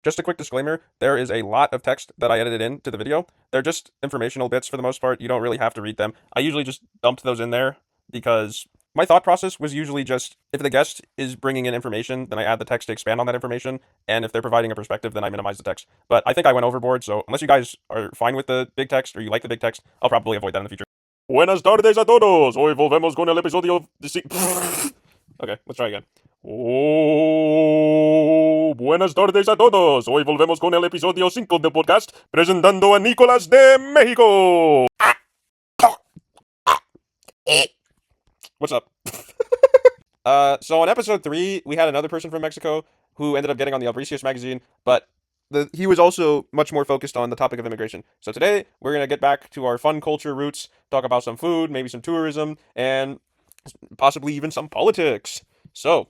Just a quick disclaimer, there is a lot of text that I edited into the video. They're just informational bits for the most part. You don't really have to read them. I usually just dumped those in there because my thought process was usually just if the guest is bringing in information, then I add the text to expand on that information. And if they're providing a perspective, then I minimize the text. But I think I went overboard, so unless you guys are fine with the big text or you like the big text, I'll probably avoid that in the future. Buenas tardes a todos. Hoy volvemos con el episodio de... Okay, let's try again. Oh, buenas tardes a todos. Hoy volvemos con el episodio 5 del podcast presentando a Nicolas de México. What's up? So on episode 3, we had another person from Mexico who ended up getting on the Albricius magazine, but he was also much more focused on the topic of immigration. So today, we're going to get back to our fun culture roots, talk about some food, maybe some tourism, and possibly even some politics. So,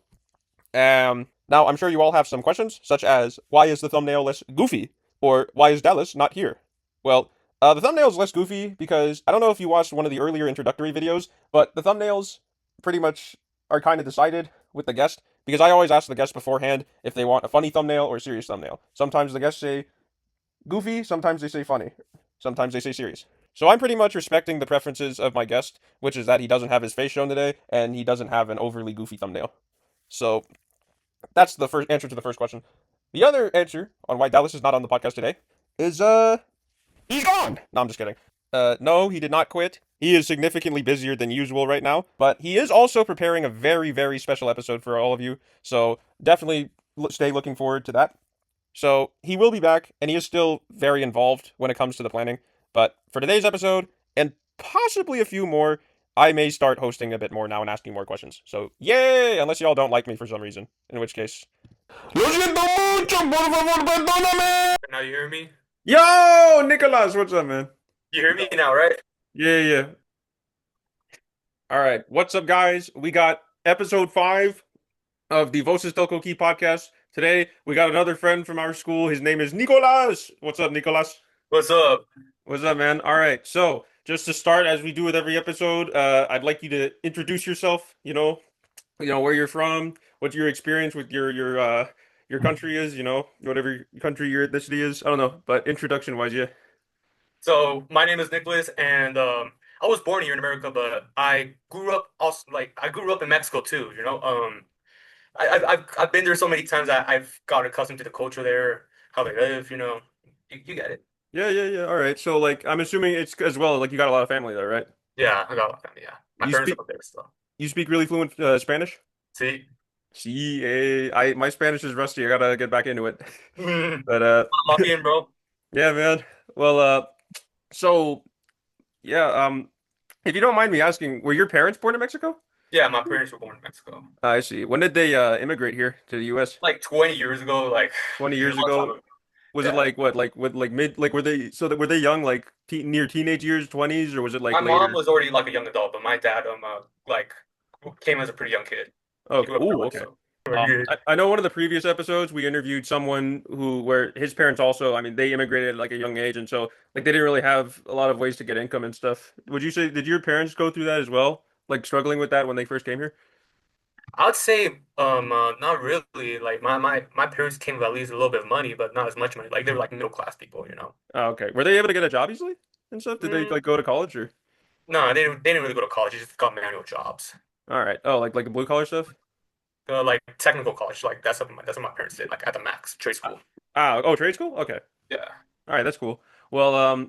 now I'm sure you all have some questions, such as why is the thumbnail less goofy, or why is Dallas not here? Well, the thumbnail is less goofy because I don't know if you watched one of the earlier introductory videos, but the thumbnails pretty much are kind of decided with the guest because I always ask the guest beforehand if they want a funny thumbnail or a serious thumbnail. Sometimes the guests say goofy, sometimes they say funny, sometimes they say serious. So I'm pretty much respecting the preferences of my guest, which is that he doesn't have his face shown today and he doesn't have an overly goofy thumbnail. So that's the first answer to the first question. The other answer on why Dallas is not on the podcast today is he's gone. No, I'm just kidding. No, he did not quit. He is significantly busier than usual right now, but he is also preparing a very, very special episode for all of you. So definitely stay looking forward to that. So he will be back, and he is still very involved when it comes to the planning. But for today's episode, and possibly a few more, I may start hosting a bit more now and asking more questions. So yay! Unless y'all don't like me for some reason, in which case. Lo siento mucho, por favor, perdóname. Now you hear me? Yo, Nicolas, what's up, man? You hear me now, right? Yeah, yeah. All right, what's up, guys? We got episode 5 of the Voces del Coqui podcast. Today, we got another friend from our school. His name is Nicolas. What's up, Nicolas? What's up? What's up, man? All right, so just to start, as we do with every episode, I'd like you to introduce yourself. You know where you're from, what your experience with your country is. Whatever country your ethnicity is. I don't know, but introduction wise, yeah. So my name is Nicholas, and I was born here in America, but I grew up in Mexico too. I've been there so many times that I've got accustomed to the culture there, how they live. You get it. Yeah, yeah, yeah. All right. So, like, I'm assuming it's as well. Like, you got a lot of family there, right? Yeah, I got a lot of family. Yeah, my You parents speak are up there still. you speak really fluent Spanish? See, Sí, I my Spanish is rusty. I gotta get back into it. I'm But lucky, bro. yeah, man. Well, so yeah, if you don't mind me asking, were your parents born in Mexico? Yeah, my parents were born in Mexico, I see. When did they immigrate here to the U.S.? like 20 years ago. Like 20 a years long time ago? ago. Was it Yeah. like what, like with like mid, like were they young, like near teenage years, 20s, or was it like My mom later? was already like a young adult, but my dad like came as a pretty young kid. He Okay. grew up there Ooh, like okay. so. Yeah. I know one of the previous episodes we interviewed someone where his parents also, I mean, they immigrated at like a young age, and so like they didn't really have a lot of ways to get income and stuff. Would you say did your parents go through that as well? Like struggling with that when they first came here? I'd say not really. Like my parents came with at least a little bit of money, but not as much money. Like they were like middle class people. Oh, okay. Were they able to get a job easily and stuff? Did they Mm, like go to college or? no, they didn't really go to college. They just got manual jobs. All right. Oh, like blue collar stuff? Like technical college. Like that's what my parents did. Like at the max trade school. Oh, trade school? Okay. Yeah. All right, that's cool. Well, all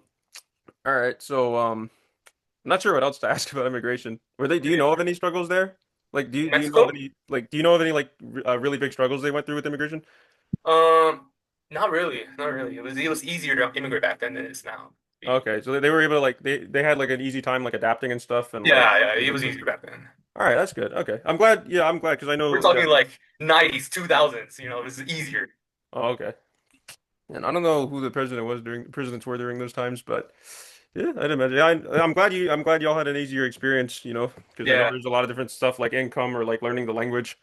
right. So, I'm not sure what else to ask about immigration. Do you know of any struggles there? Like, do you know of Mexico? any like really big struggles they went through with immigration? Not really. Not really. It was easier to immigrate back then than it is now. Okay, so they were able to like they had like an easy time like adapting and stuff and like Yeah, yeah, it was easier back then. all right, that's good. Okay, I'm glad. Yeah, I'm glad because I We're know. Yeah. talking like 90s, 2000s, this is easier. Oh, okay. And I don't know who the presidents were during those times, but yeah, I'd imagine. I'm glad y'all had an easier experience. Because I know Yeah. there's a lot of different stuff like income or like learning the language.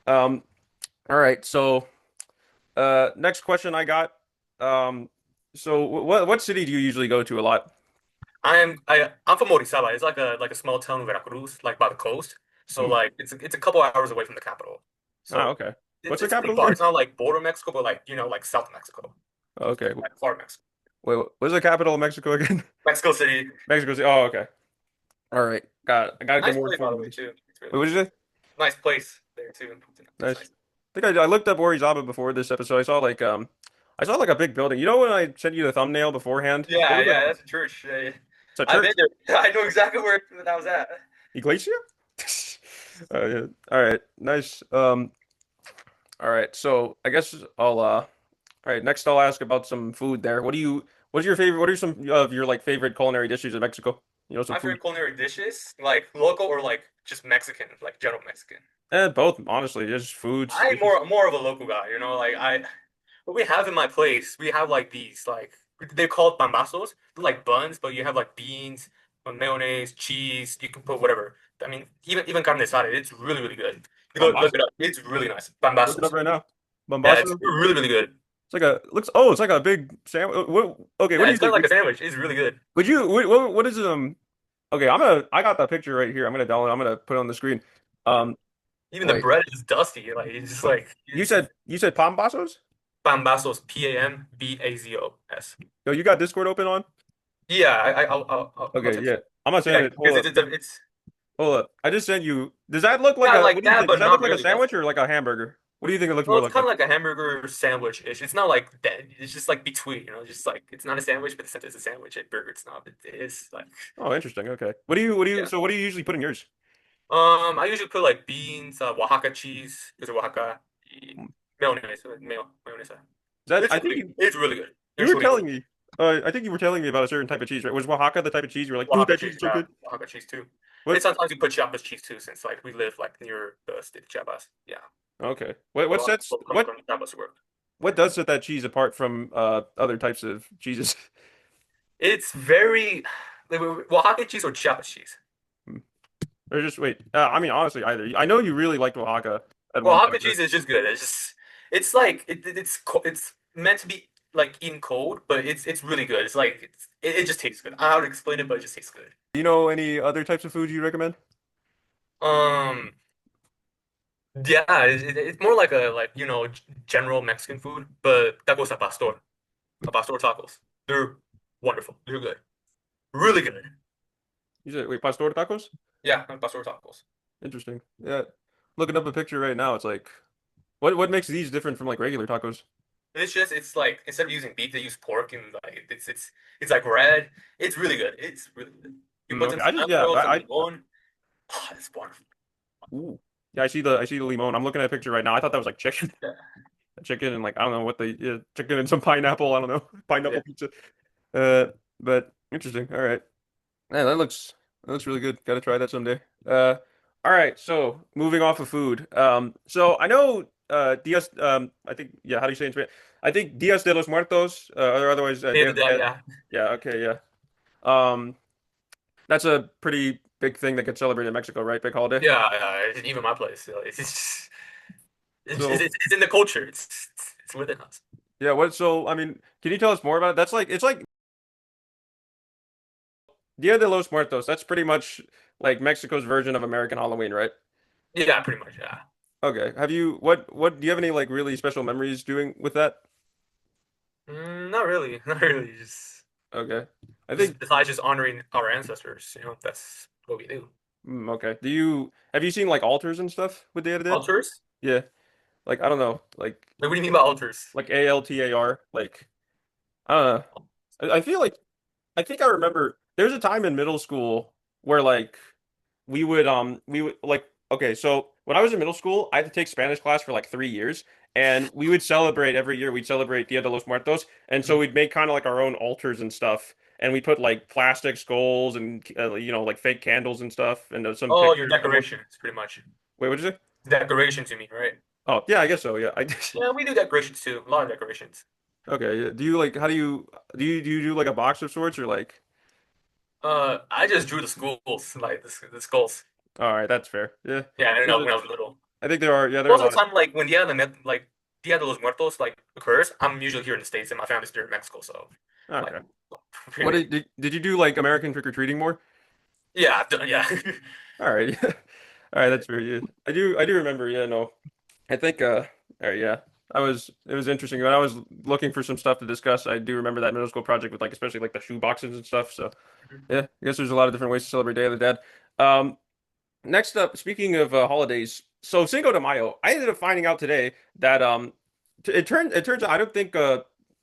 Um, all right, so next question I got. Um, so what city do you usually go to a lot? I'm from Orizaba. It's like a small town in Veracruz, like by the coast. So Hmm. like it's a couple hours away from the capital. Oh, So okay. What's the it's pretty capital far. again? It's not like border Mexico, but like like South Mexico, Okay. like far Mexico. Wait, what's the capital of Mexico again? Mexico City. Mexico City. Oh, okay. All right. Got it. I gotta get Nice more place, by informed the on way, this. too. It's really Wait, what did nice. you say? Nice place there too. It's Nice. nice. I looked up Orizaba before this episode. I saw like a big building. You know when I sent you the thumbnail beforehand? What Yeah, was that yeah, called? that's a church. Yeah, yeah. It's a I've been church. there. I know exactly where that was at. Iglesia? Oh yeah. All right. Nice. All right. So I guess I'll all right, next I'll ask about some food there. What's your favorite what are some of your like favorite culinary dishes in Mexico? You know, some My food. favorite culinary dishes, like local or like just Mexican, like general Mexican. Both, honestly, just foods, I'm dishes. more of a local guy, like what we have in my place, we have like these like they're called pambazos. They're like buns, but you have like beans, mayonnaise, cheese. You can put whatever. I mean, even carne asada. It's really really good. You look Bombazo. it up. It's really nice. Look it up Pambazos. right now. Yeah, it's Bombazo. really really good. It's like a looks oh, it's like a big sandwich. Okay, what Yeah, do you it's kind think? of like a sandwich. It's really good. What is okay, I got the picture right here. I'm gonna put it on the screen. Yeah. Um Even the wait. bread is dusty. Like it's just like You said pambazos? pambazos. Pambazos. Yo, you got Discord open on? Yeah, I'll Okay, text yeah. you. I'm gonna send Yeah, it. because it's Hold up. I just sent you. Does that look like kind of a like what do you that, think? Does but that look not like a really. That's sandwich or like a hamburger? What do you think it looks well, more it's like? kind of like a hamburger sandwich-ish. It's not like that. It's just like between, just like it's not a sandwich, but it's a sandwich. A burger, it's not. It is like Oh, interesting. Okay. yeah. What do you usually put in yours? I usually put like beans, Oaxaca cheese, because Oaxaca, y mayonnaise, mayonnaise. That I think It's really good. you It's were really good. telling me. I think you were telling me about a certain type of cheese, right? Was Oaxaca the type of cheese you were like, dude, Oaxaca that cheese cheese, is so yeah, good? Oaxaca cheese too. And What? sometimes you put Chiapas cheese too, since like we live like near the state of Chiapas. Yeah, Okay. a lot of people come from Chiapas to work. What does set that cheese apart from other types of cheeses? It's very like, Oaxaca cheese or Chiapas cheese. Or just wait. I mean, honestly, either. I know you really liked Oaxaca at one Oaxaca point, right? cheese is just good. It's like it's meant to be like in cold, but it's really good. It's like it just tastes good. I don't know how to explain it, but it just tastes good. Do you know any other types of food you recommend? Um, yeah, it's more like a general Mexican food, but tacos al pastor tacos. They're wonderful. They're good, really good. You said wait, pastor tacos? Yeah, al pastor tacos. Interesting. Yeah. Looking up a picture right now, it's like what makes these different from like regular tacos? It's like instead of using beef, they use pork, and like it's like red. It's really good. It's really good. You put Okay. some I just yeah, cilantro, some limon. Oh, it's wonderful. ooh. Yeah, I see the limon. I'm looking at a picture right now. I thought that was like chicken. Yeah, Chicken and like I don't know what the yeah, chicken and some pineapple, I don't know. yeah. Pineapple pizza. Uh but interesting. All right. Man, that looks really good. Got to try that someday. All right, so moving off of food. So I know Dias I think yeah, how do you say it in Spanish? I think Dias de los Muertos, or otherwise Day Day of the of the Dead. Dead. Yeah, Yeah, okay, yeah. Um that's a pretty big thing that gets celebrated in Mexico, right? Big holiday. yeah, yeah. Even my place. So So, it's in the culture. It's within us. yeah, what so I mean, can you tell us more about it? That's like it's like Dia de los Muertos. That's pretty much like Mexico's version of American Halloween, right? Yeah, pretty much. Yeah. Okay. Have you what do you have any like really special memories doing with that? Not really. Not really. Okay. I think Besides just honoring our ancestors. That's what we do. okay. Do you have you seen like altars and stuff with Day of the Dead? Altars? Yeah. Like I don't know, Like, what do you mean by altars? like ALTAR. Like I don't know. I feel like I think I remember there's a time in middle school where like we would like okay, so when I was in middle school, I had to take Spanish class for like 3 years, and we would celebrate every year. We'd celebrate Dia de los Muertos, and so Mhm. we'd make kind of like our own altars and stuff, and we put like plastic skulls and like fake candles and stuff, and some Oh, your pictures of someone. decorations, pretty much. Wait, what did you say? Decorations, you mean, right? Oh, yeah, I guess so. Yeah, I Yeah, we do decorations too. A lot of decorations. okay. Yeah. Do you like how do you do like a box of sorts or like? I just drew the schools, like the skulls. All right, that's fair. Yeah, Yeah, I don't there's know a, when I was little. I think there are yeah there are a Most of lot the of time, like when Dia de los Muertos like occurs, I'm usually here in the States, and my family's here in Mexico. So, like, okay. What really, did you do like American trick or treating more? yeah, yeah. All right. All right, that's fair. Yeah. I do remember, yeah, no. I think All right, yeah. It was interesting. When I was looking for some stuff to discuss, I do remember that middle school project with like especially like the shoe boxes and stuff. So yeah, I guess there's a lot of different ways to celebrate Day of the Dead. Um, Next up, speaking of holidays, so Cinco de Mayo, I ended up finding out today that it turns out I don't think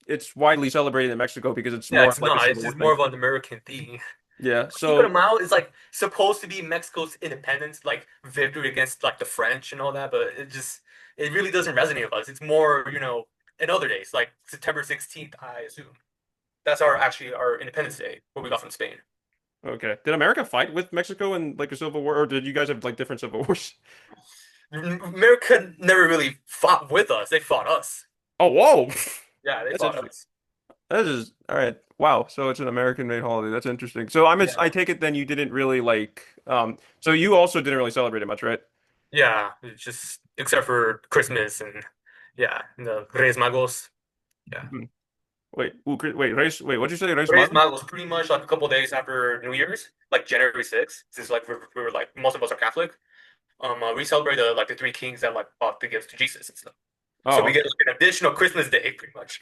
it's widely celebrated in Mexico because it's Yeah, more of it's like a not. It's Civil War just more thing. of an American thing. Yeah, Cinco de so Mayo is like supposed to be Mexico's independence, like victory against like the French and all that, but it really doesn't resonate with us. It's more, in other days, like September 16th, I assume. That's our Independence Day, what we got from Spain. okay. Did America fight with Mexico in like a Civil War, or did you guys have like different Civil Wars? America never really fought with us. They fought us. Oh, whoa. Yeah, they That's fought interesting. us. That is all right. Wow. So it's an American-made holiday. That's interesting. I Yeah. take it then you didn't really like so you also didn't really celebrate it much, right? Yeah, it's just except for Christmas and yeah, the Reyes Magos. Yeah. Mhm. Wait, what'd you say? Race Reyes Mago? Magos pretty much like a couple days after New Year's, like January 6th, since like we were like most of us are Catholic. We celebrate the three kings that like brought the gifts to Jesus and stuff. So Oh, we get okay. like, an additional Christmas day pretty much.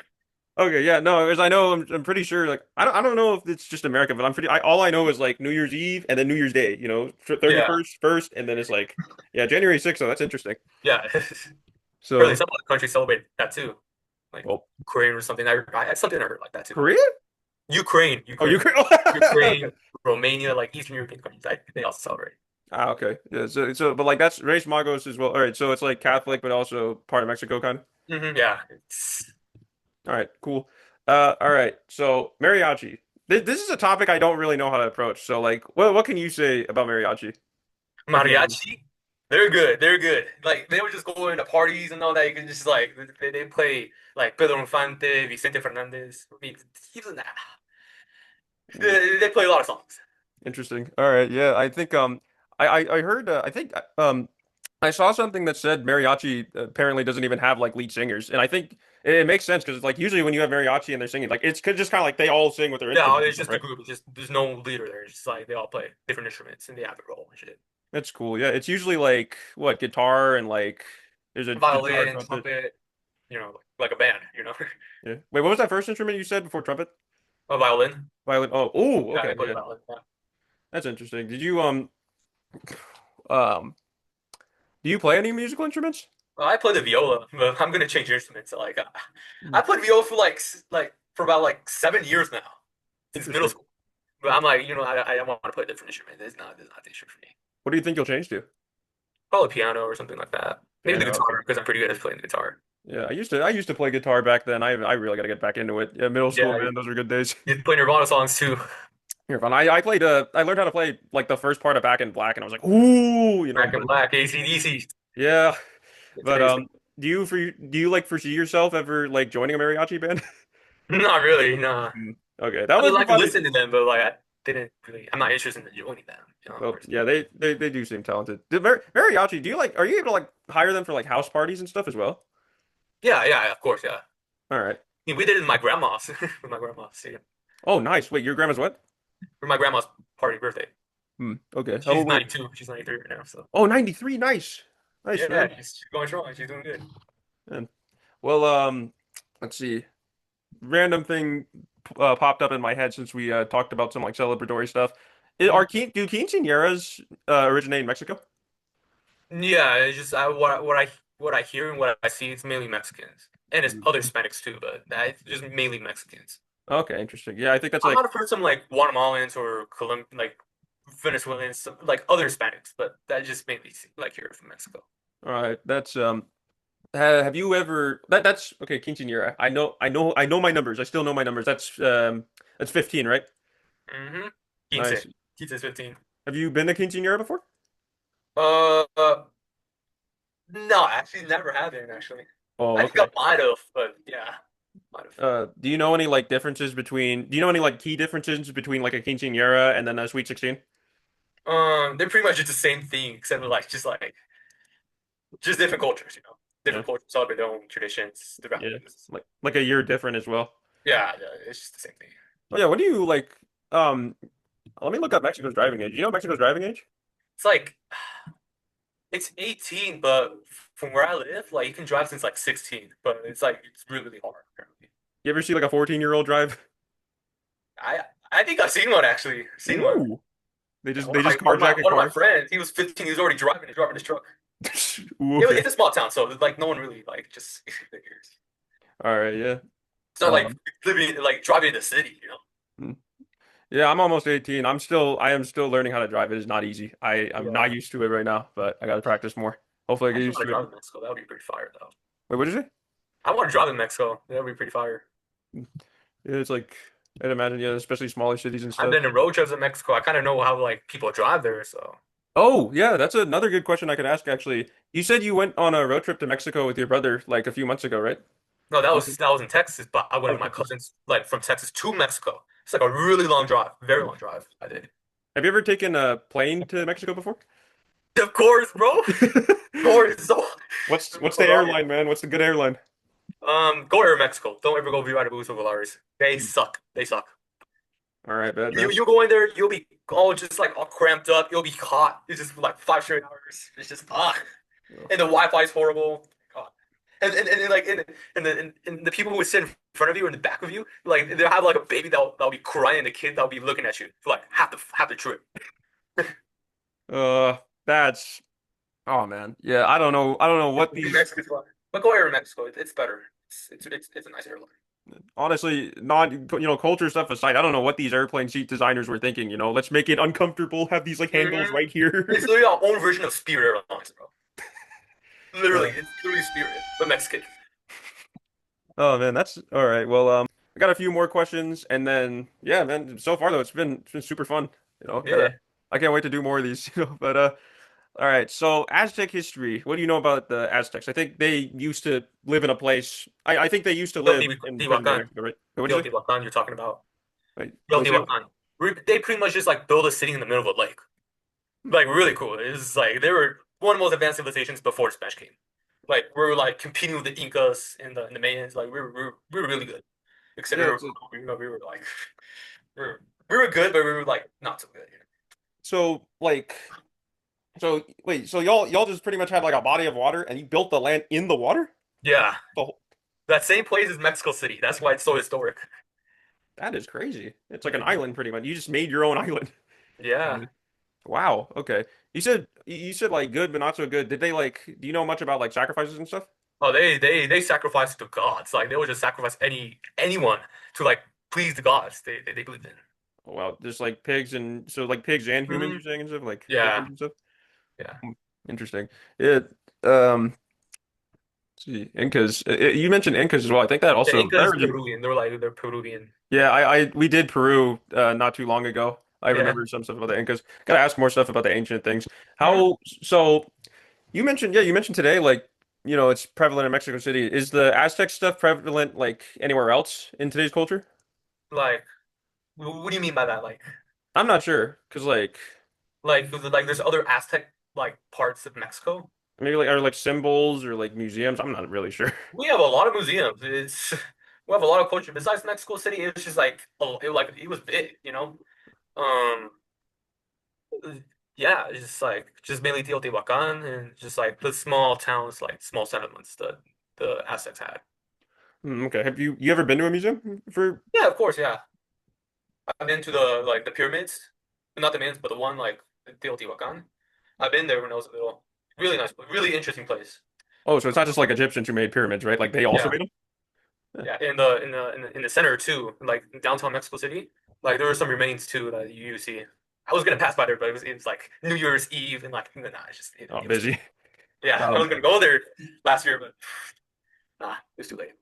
Okay, yeah, no, because I know I'm pretty sure like I don't know if it's just America, but all I know is like New Year's Eve and then New Year's Day, 31st, Yeah, first, and then it's like yeah, January 6th, so that's interesting. yeah. Apparently So, some other countries celebrate that too, like well, Ukraine or something. Something I heard like that too. Korea? Ukraine, Oh, Ukraine, Ukraine. Okay. Ukraine, Romania, like Eastern European countries. They also celebrate. Ah, okay. Yeah, but like that's Race Magos as well. All right, so it's like Catholic but also part of Mexico kind of. Yeah, All right, cool. All right. So mariachi. This is a topic I don't really know how to approach. So like, what can you say about mariachi, if you have any? mariachi. They're good. They're good. Like they would just go into parties and all that. You can just like they play like Pedro Infante, Vicente Fernandez. I mean, even that. Ooh, They play a lot of songs. interesting. All right. Yeah, I think I heard I think I saw something that said mariachi apparently doesn't even have like lead singers, and I think it makes sense because like usually when you have mariachi and they're singing, like just kind of like they all sing with their Yeah, instruments and it's stuff, just a right? group. It's just there's no leader there. It's just like they all play different instruments and they have a role and shit. That's cool. Yeah, it's usually like what guitar and like there's a guitar Violin, trumpet. trumpet, like a band. Yeah. Wait, what was that first instrument you said before trumpet? A violin. Violin. Oh, Yeah, they okay. play the Yeah. violin. Yeah. That's interesting. Um do you play any musical instruments? Well, I play the viola, but I'm gonna change instruments. Like Hmm, I played viola for for about like 7 years now since middle interesting. school. But I'm like, I want to play a different instrument. It's not the instrument for me. What do you think you'll change to? Probably piano or something like that. Maybe the Piano. Okay. guitar because I'm pretty good at playing the guitar. Yeah, I used to play guitar back then. I really got to get back into it. Yeah, middle school, Yeah, man, those were good days. you play Nirvana songs too. You're fun. I learned how to play like the first part of Back in Black and I was like, "Ooh," Back in but Black, AC/DC. yeah. But Today's do you like foresee yourself ever like joining a mariachi band? not really, nah. Mm. Okay, that I mean, would be like to fun. listen to them, but like I didn't really. I'm not interested in joining them. Well, yeah, Personally. they do seem talented. Mariachi, do you like? Are you able to like hire them for like house parties and stuff as well? Yeah, yeah, of course, yeah. All right. We did it in my grandma's with my grandma's. Yeah. Oh, nice. Wait, your grandma's what? For my grandma's party birthday. Okay. How She's old were? 92. She's 93 right now. So Oh, 93. Nice. Nice, yeah, man. she's going strong. She's doing good. Man. Well, let's see. Random thing popped up in my head since we talked about some like celebratory stuff. Mhm. Do quinceañeras originate in Mexico? Yeah, it's just what I hear and what I see. It's mainly Mexicans and it's Mm. other Hispanics too, but it's just mainly Mexicans. Okay, interesting. Yeah, I think that's I like might have heard some like Guatemalans or like Venezuelans, like other Hispanics, but that just mainly like here from Mexico. all right. That's have you ever that's okay, quinceañera. I know my numbers. I still know my numbers. That's 15, right? Mm-hmm. Quince. Nice. Quince 15. Have you been to quinceañera before? Uh, no, actually never have been actually. Oh, I think I okay. might have, but yeah, might have. Do you know any like differences between do you know any like key differences between like a quinceañera and then a sweet 16? They're pretty much just the same thing, except for just different cultures, Yeah. Different cultures celebrate their own traditions, their Yeah. values. Like a year different as well. Yeah, yeah, it's just the same thing. Oh yeah, what do you like let me look up Mexico's driving age. You know Mexico's driving age? It's like It's 18, but from where I live, like you can drive since like 16, but it's like it's really, really hard apparently. You ever see like a 14-year-old drive? I I think I've seen one actually. Seen one. Ooh. They Yeah, just they just one of my carjack a one of my car. friends, he was 15, he was already driving his truck. Ooh, okay. It's a small town, so like no one really like just cares. All right, yeah. It's not like Um, living like driving in the city, you know? mm. Yeah, I'm almost 18. I am still learning how to drive. It is not easy. I'm not Yeah. used to it right now, but I gotta practice more. Hopefully I I get actually used want to to it. drive in Mexico. That would be pretty fire though. Wait, what did you say? I want to drive in Mexico. That would be pretty fire. Yeah, it's like I'd imagine, yeah, especially smaller cities and I've stuff. been in road trips in Mexico. I kind of know how like people drive there, so. Oh, yeah, that's another good question I could ask actually. You said you went on a road trip to Mexico with your brother like a few months ago, right? No, Okay. that was in Texas, but I went Oh, with my Texas. cousins like from Texas to Mexico. It's like a really long drive, very long drive. I did. Have you ever taken a plane to Mexico before? Of course, bro. Of course. So, What's the Volaris. airline, man? What's the good airline? Go to Mexico. Don't ever go Viva Aerobus or Volaris. They suck. They suck. All right, bet, man. You go in there, you'll be all just like all cramped up. You'll be hot. It's just like 5 straight hours. It's just and the Wi-Fi is horrible. God. And like and the people who would sit in front of you or in the back of you, like they'll have like a baby that'll be crying, and the kid that'll be looking at you for like half the trip. That's oh man. Yeah, I don't know what these Mexico's fine. But go air in Mexico. It's better. It's a nice airline. honestly, not culture stuff aside, I don't know what these airplane seat designers were thinking, let's make it uncomfortable, have these like handles Hmm. right It's here. literally our own version of Spirit Airlines, bro. Uh, Literally, it's literally Spirit, but Mexican. oh man, that's all right. Well, I got a few more questions and then yeah, man, so far though it's been super fun. Yeah. I can't wait to do more of these, but all right. So Aztec history. What do you know about the Aztecs? I think they used to live in a place. I think they used to live in present-day Teotihuacan. Mexico, right? What'd you say? Teotihuacan, you're talking about. Wait, what's the Teotihuacan. They pretty much just like build a city in the middle of a lake. Like really cool. It's like they were one of the most advanced civilizations before Spanish came. Like we were like competing with the Incas and the Mayans. Like we were really good. Except Yeah. we were like we were good, but we were like not so good. So like so wait, so y'all just pretty much had like a body of water and you built the land in the water? Yeah, The whole, that same place is Mexico City. That's why it's so historic. that is crazy. It's like an island pretty much. You just made your own island. Yeah. Wow. Okay. You said like good but not so good. Did they like do you know much about like sacrifices and stuff? Oh, they sacrificed to gods. Like they would just sacrifice anyone to like please the gods. They believed in. Oh, wow, just like pigs and so like pigs and humans Hmm. you're saying and stuff like Yeah, chickens and stuff. yeah. Hmm, interesting. Yeah. Um. Let's see, Incas. You mentioned Incas as well. I think that The also that Incas origin. Peruvian. They're Peruvian. Yeah, we did Peru not too long ago. I Yeah. remember some stuff about the Incas. Gotta ask more stuff about the ancient things. Hmm. How so? You mentioned today like it's prevalent in Mexico City. Is the Aztec stuff prevalent like anywhere else in today's culture? Like, what do you mean by that? I'm not sure because Like there's other Aztec like parts of Mexico. maybe like are like symbols or like museums. I'm not really sure. We have a lot of museums. It's we have a lot of culture. Besides Mexico City, it was just like it was big, you know. Um, yeah, it's just like just mainly Teotihuacan and just like the small towns, like small settlements that the Aztecs had. Okay. Have you ever been to a museum for? Yeah, of course, yeah. I've been to the like the pyramids, not the mains, but the one like Teotihuacan. I've been there when I was little. Really nice, really interesting place. Oh, so it's not just like Egyptians who made pyramids, right? Like they also Yeah, made them? Yeah. yeah. In the center too, like downtown Mexico City. Like there were some remains too that you see. I was gonna pass by there, but it was like New Year's Eve and like nah, Oh, it was too. busy. Yeah, I Um, was gonna go there last year, but nah, it was too late.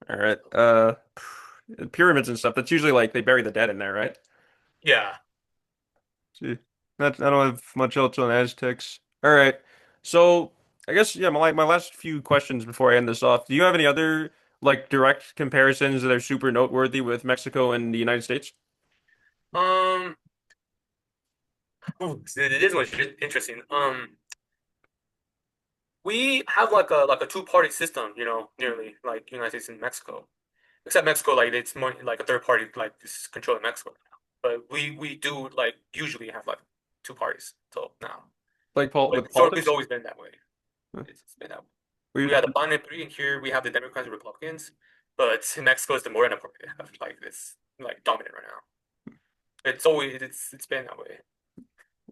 all right. Pyramids and stuff. That's usually like they bury the dead in there, right? Yeah. See, I don't have much else on Aztecs. All right. So I guess yeah, my last few questions before I end this off. Do you have any other like direct comparisons that are super noteworthy with Mexico and the United States? Um, it is what's interesting. We have like a two-party system, you know, nearly like United States and Mexico. Except Mexico, like it's more like a third party like is controlling Mexico now. But we do like usually have like two parties till now. Like But with historically, it's politics? always been that way. Huh. It's been that way. We We have the binary three, and here we have the Democrats and Republicans. But in Mexico, it's the Morena party. Like it's like dominant right now. It's been that way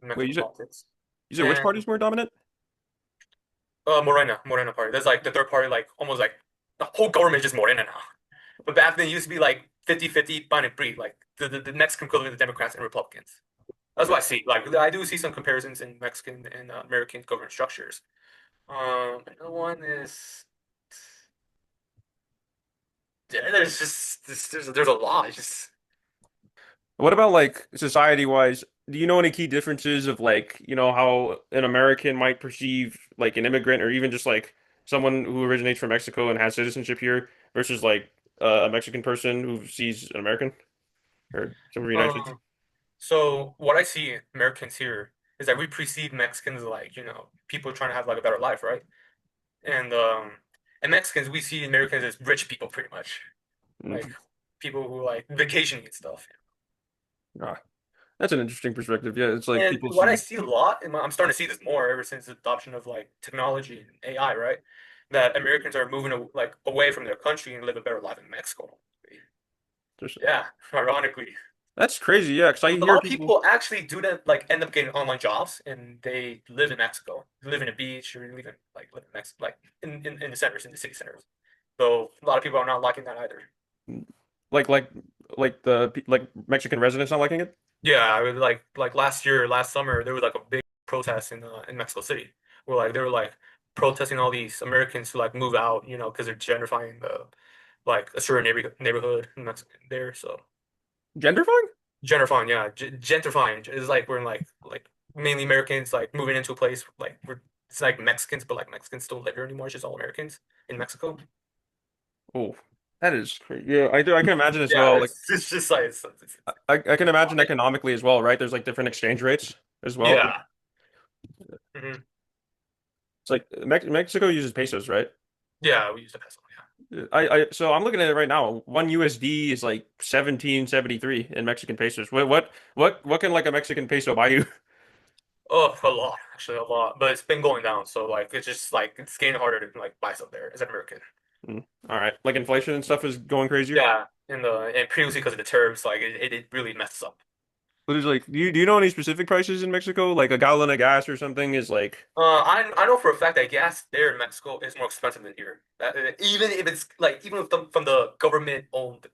in wait, Mexican politics. you said which And party's more dominant? Morena party. That's like the third party, like almost like the whole government is just Morena now. But back then, it used to be like 50-50 binary three, like the Mexican equivalent of the Democrats and Republicans. That's what I see. Like I do see some comparisons in Mexican and American government structures. Another one is there's just there's a lot. It's just What about like society wise? Do you know any key differences of like, how an American might perceive like an immigrant or even just like someone who originates from Mexico and has citizenship here versus like a Mexican person who sees an American or someone from the United States? um. So what I see in Americans here is that we perceive Mexicans like people trying to have like a better life, right? And and Mexicans we see Americans as rich people pretty much, like Mm. people who like vacationing and stuff. Ah, that's an interesting perspective. Yeah, it's like And people what I see see a lot, and I'm starting to see this more ever since the adoption of like technology and AI, right? That Americans are moving like away from their country and live a better life in Mexico. there's, Yeah, ironically. that's crazy. Yeah, because I A hear lot of people. people actually do that, like end up getting online jobs, and they live in Mexico, live in a beach, or live in Mexico, like in the centers, in the city centers. So a lot of people are not liking that either. Like like like Mexican residents not liking it. Yeah, I would like last year, last summer, there was like a big protest in Mexico City, where like they were like protesting all these Americans to like move out, because they're gentrifying the like a certain neighborhood in Mexico there. So Genderfying? gentrifying, yeah, gentrifying is like we're in like mainly Americans like moving into a place like we're it's like Mexicans, but like Mexicans don't live here anymore. It's just all Americans in Mexico. Oh, that is crazy. Yeah, I do. I can imagine as Yeah, well. Like it's just like I can imagine economically as well, right? There's like different exchange rates as well. yeah. Hmm. It's like Mexico uses pesos, right? Yeah, we use the peso. Yeah. So I'm looking at it right now. One USD is like 1773 in Mexican pesos. What can like a Mexican peso buy you? Oh, a lot, actually a lot. But it's been going down, so like it's just like it's getting harder to like buy stuff there as an American. Mm, all right. Like inflation and stuff is going crazier. Yeah, and previously because of the tariffs, like it really messes up. But it's like, do you know any specific prices in Mexico? Like a gallon of gas or something is like, I know for a fact that gas there in Mexico is more expensive than here. Even if it's like even if from the government owned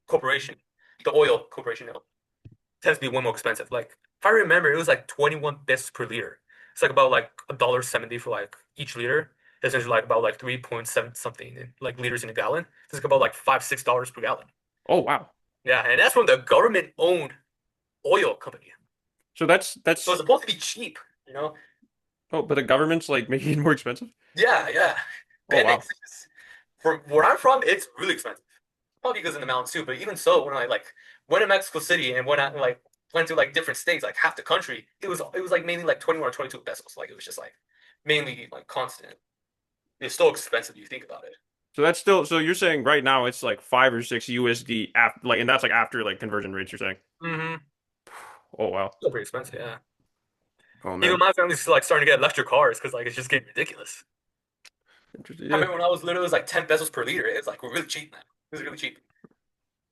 corporation, the oil corporation tends to be way more expensive. Like if I remember, it was like 21 pesos per liter. It's like about like $1.70 for like each liter. This is like about like 3.7 something like liters in a gallon. It's like about like $5-6 per gallon. oh wow. Yeah, and that's from the government owned oil company. So that's So that's it's supposed to be cheap. oh, but the government's like making it more expensive. Yeah, yeah. Oh But it wow. makes sense. From where I'm from, it's really expensive. Probably because in the mountains too. But even so, when I like went to Mexico City and when I like went to like different states, like half the country, it was like mainly like 21 or 22 pesos. Like it was just like mainly like constant. It's still expensive if you think about it. So that's still so you're saying right now it's like 5 or 6 USD after like and that's like after like conversion rates you're saying. Mm-hmm. Oh wow. Still pretty expensive, yeah. Oh Even man. my family's like starting to get electric cars because like it's just getting ridiculous. Interesting. I Yeah. remember when I was little, it was like 10 pesos per liter. It's like we're really cheap now. It was really cheap.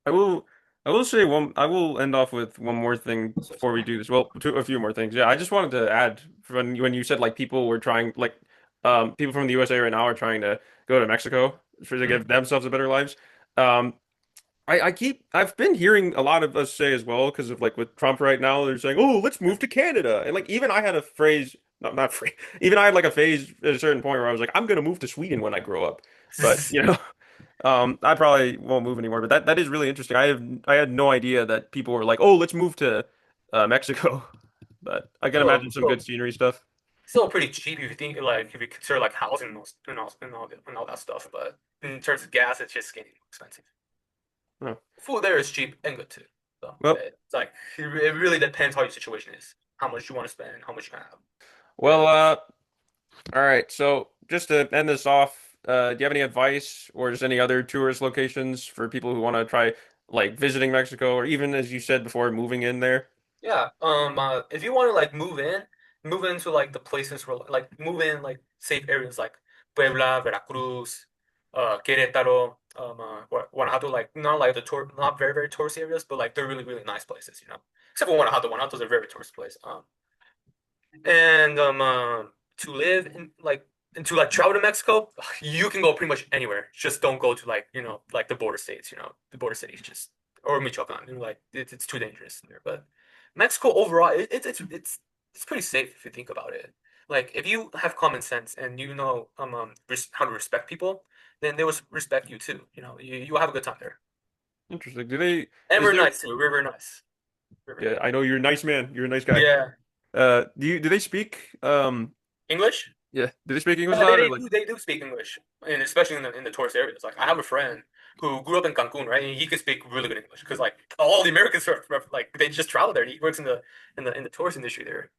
I will I will say one I will end off with one more thing So, before we do this. Well, a few more things. Yeah, I just wanted to add when you said like people were trying like people from the USA right now are trying to go to Mexico for to mhm. give themselves a better lives. Um I've been hearing a lot of us say as well because of like with Trump right now they're saying, "Oh, let's move to Canada." And like even I had a phrase not phrase even I had like a phase at a certain point where I was like, "I'm gonna move to Sweden when I grow up." But, I probably won't move anymore, but that is really interesting. I had no idea that people were like, "Oh, let's move to Mexico." But I can So, imagine some good so scenery stuff. still pretty cheap if you think like if you consider like housing and all that stuff. But in terms of gas, it's just getting expensive. Oh. Food there is cheap and good too. So Well, it's like it really depends how your situation is, how much you want to spend, how much you can have. well, all right. So just to end this off, do you have any advice or just any other tourist locations for people who want to try like visiting Mexico or even as you said before, moving in there? Yeah. If you want to like move in, move into like the places where like move in like safe areas like Puebla, Veracruz, Querétaro, Guanajuato, like not like the tour, not very very touristy areas, but like they're really really nice places, you know. Except for Guanajuato, Guanajuato's a very tourist place. And to live in like and to like travel to Mexico, you can go pretty much anywhere. Just don't go to like like the border states, the border cities, just or Michoacan. Like it's too dangerous there. But Mexico overall, it's pretty safe if you think about it. Like if you have common sense and you know how to respect people, then they will respect you too. You will have a good time there. Interesting. Do they? And Is we're there? nice too. We're very nice. We're very Yeah, nice. I know you're a nice man. You're a nice guy. Yeah. Do they speak? English? Yeah. Do they speak English a Yeah, they, lot or they like? do they do speak English, and especially in the tourist areas. Like I have a friend who grew up in Cancun, right? And he can speak really good English because like all the Americans are like they just travel there. He works in the tourist industry there,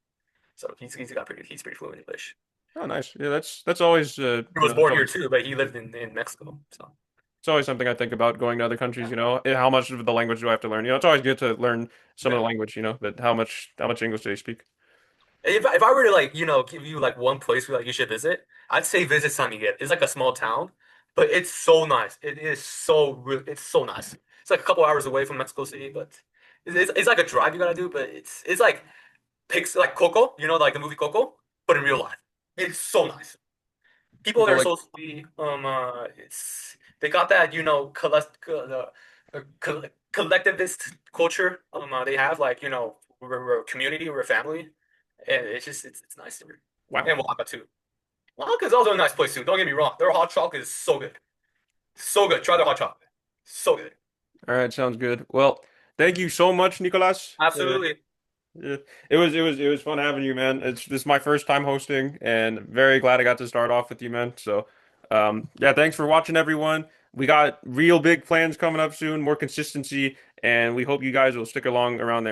so he's pretty fluent in English. Oh, nice. Yeah, that's always He was it's born here always too, but he lived in Mexico. So it's always something I think about going to other countries. yeah, How much of the language do I have to learn? It's always good to learn some of yeah. the language. But how much English do they speak? If I were to like give you like one place where like you should visit, I'd say visit San Miguel. It's like a small town, but it's so nice. It's so nice. It's like a couple hours away from Mexico City, but it's like a drive you gotta do. But it's like pics like Coco, like the movie Coco, but in real life. It's so nice. People So there are like, so sweet. It's they got that collectivist culture. They have like we're a community, we're a family, and it's nice here. wow. And Oaxaca too. Oaxaca's also a nice place too. Don't get me wrong. Their hot chocolate is so good, so good. Try their hot chocolate, so good. All right, sounds good. Well, thank you so much, Nicolas. Absolutely. Yeah, it was fun having you, man. This is my first time hosting, and very glad I got to start off with you, man. So, yeah, thanks for watching, everyone. We got real big plans coming up soon, more consistency, and we hope you guys will stick along around there.